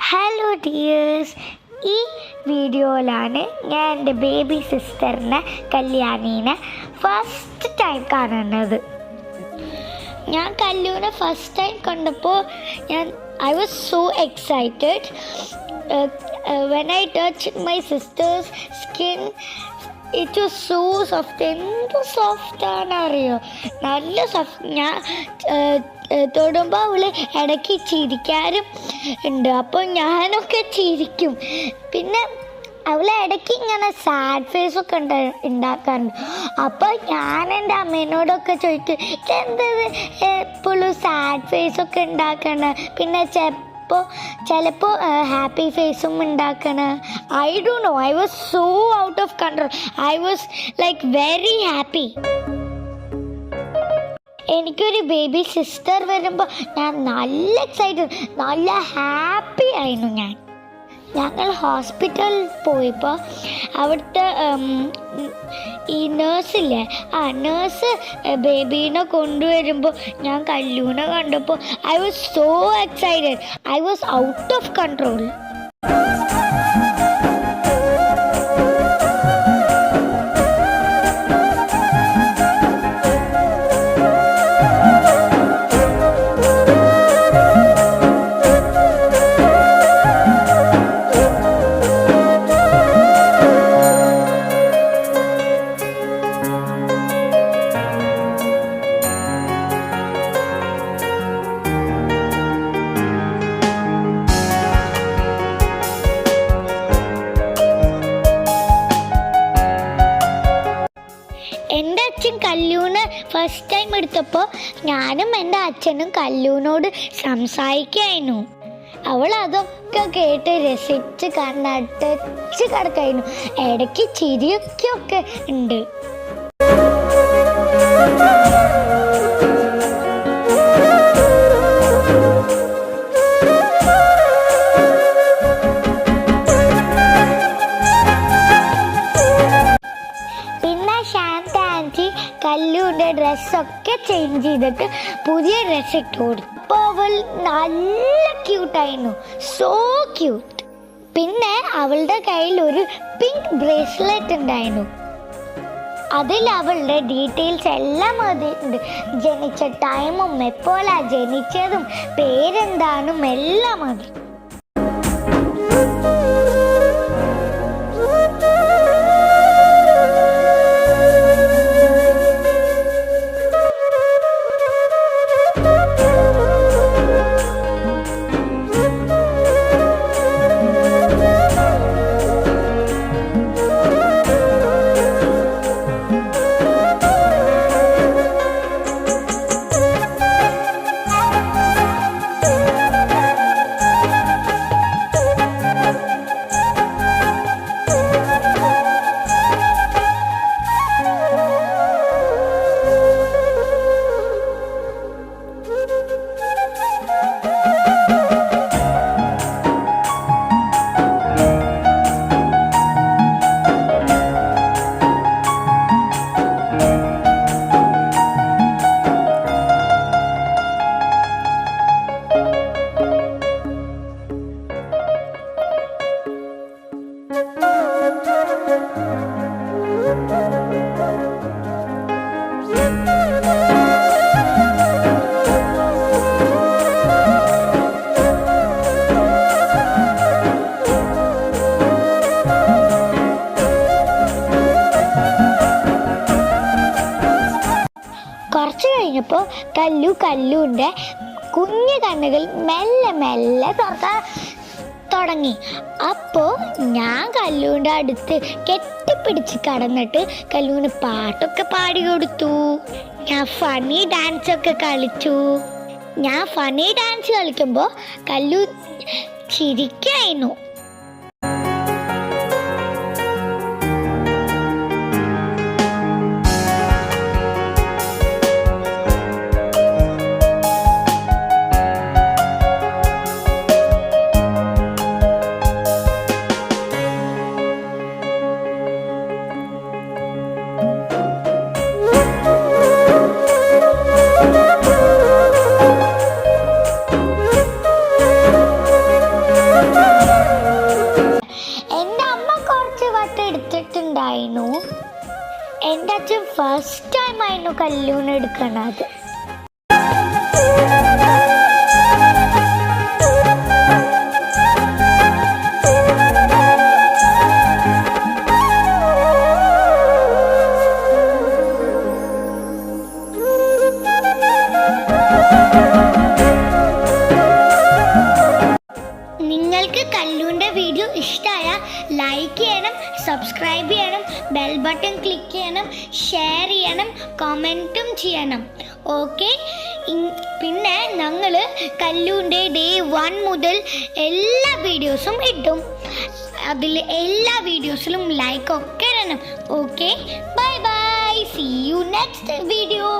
Hello dears, ഈ വീഡിയോയിലാണ് ഞാൻ എൻ്റെ ബേബി സിസ്റ്ററിനെ കല്യാണീനെ ഫസ്റ്റ് ടൈം കാണുന്നത്. ഞാൻ കല്ലൂനെ ഫസ്റ്റ് ടൈം കണ്ടപ്പോൾ I was so excited. When I touched my sister's skin, it was so soft. എന്ത് സോഫ്റ്റാണെന്നറിയോ, നല്ല സോഫ്റ്റ്. ഞാൻ തൊടുമ്പോൾ അവള് ഇടയ്ക്ക് ചിരിക്കാനും ഉണ്ട്. അപ്പോൾ ഞാനൊക്കെ ചിരിക്കും. പിന്നെ അവൾ ഇടയ്ക്ക് ഇങ്ങനെ സാഡ് ഫേസൊക്കെ ഉണ്ടാക്കാറുണ്ട്. അപ്പോൾ ഞാൻ എൻ്റെ അമ്മേനോടൊക്കെ ചോദിക്കും, ഇതെന്തത് എപ്പോഴും സാഡ് ഫേസൊക്കെ ഉണ്ടാക്കണം, പിന്നെ ചിലപ്പോൾ ഹാപ്പി ഫേസും ഉണ്ടാക്കണം. I don't know, I was so out of control. I was like very happy. എനിക്കൊരു ബേബി സിസ്റ്റർ വരുമ്പോൾ ഞാൻ നല്ല എക്സൈറ്റഡ്, നല്ല ഹാപ്പി ആയിരുന്നു. ഞങ്ങൾ ഹോസ്പിറ്റലിൽ പോയപ്പോൾ അവിടുത്തെ ഈ നേഴ്സില്ലേ, ആ നേഴ്സ് ബേബീനെ കൊണ്ടുവരുമ്പോൾ ഞാൻ കല്ലൂനെ കണ്ടപ്പോൾ I was so excited. I was out of control. എൻ്റെ അച്ഛൻ കല്ലൂന് ഫസ്റ്റ് ടൈം എടുത്തപ്പോൾ ഞാനും എൻ്റെ അച്ഛനും കല്ലൂനോട് സംസാരിക്കായിരുന്നു. അവൾ അതൊക്കെ കേട്ട് രസിച്ച് കണ്ണടച്ച് കിടക്കായിരുന്നു. ഇടയ്ക്ക് ചിരിയൊക്കെ ഉണ്ട്. കല്ലൂൻ്റെ ഡ്രസ്സൊക്കെ ചേഞ്ച് ചെയ്തിട്ട് പുതിയ ഡ്രസ്സ് ഇട്ട് കൊടുത്തു. അപ്പോൾ അവൾ നല്ല ക്യൂട്ടായിരുന്നു, സോ ക്യൂട്ട്. പിന്നെ അവളുടെ കയ്യിൽ ഒരു പിങ്ക് ബ്രേസ്ലെറ്റ് ഉണ്ടായിരുന്നു. അതിൽ അവളുടെ ഡീറ്റെയിൽസ് എല്ലാം അതിലുണ്ട്. ജനിച്ച ടൈമും എപ്പോഴാണ് ജനിച്ചതും പേരെന്താണും എല്ലാം മതി. കുറച്ച് കഴിഞ്ഞപ്പോൾ കല്ലൂൻ്റെ കുഞ്ഞു കണ്ണുകൾ മെല്ലെ മെല്ലെ തുറക്കാൻ തുടങ്ങി. അപ്പോൾ ഞാൻ കല്ലൂൻ്റെ അടുത്ത് കെട്ടിപ്പിടിച്ച് കടന്നിട്ട് കല്ലൂന് പാട്ടൊക്കെ പാടി കൊടുത്തു. ഞാൻ ഫണ്ണി ഡാൻസൊക്കെ കളിച്ചു. ഞാൻ ഫണ്ണി ഡാൻസ് കളിക്കുമ്പോൾ കല്ലു ചിരിക്കായിരുന്നു. അച്ഛൻ ഫസ്റ്റ് ടൈം ആയിരുന്നു കല്ലൂന് എടുക്കണത്. നിങ്ങൾക്ക് കല്ലൂൻ്റെ വീഡിയോ ഇഷ്ടമായ ലൈക്ക് ചെയ്യണം, സബ്സ്ക്രൈബ് ചെയ്യണം, ബെൽ ബട്ടൺ ക്ലിക്ക് ചെയ്യണം, ഷെയർ ചെയ്യണം, കമൻറ്റും ചെയ്യണം. ഓക്കെ, പിന്നെ ഞങ്ങൾ കല്ലൂൻ്റെ ഡേ 1 മുതൽ എല്ലാ വീഡിയോസും ഇടും. അതിൽ എല്ലാ വീഡിയോസിലും ലൈക്ക് ഒക്കെ ഇടണം. Okay, bye bye, see you next video.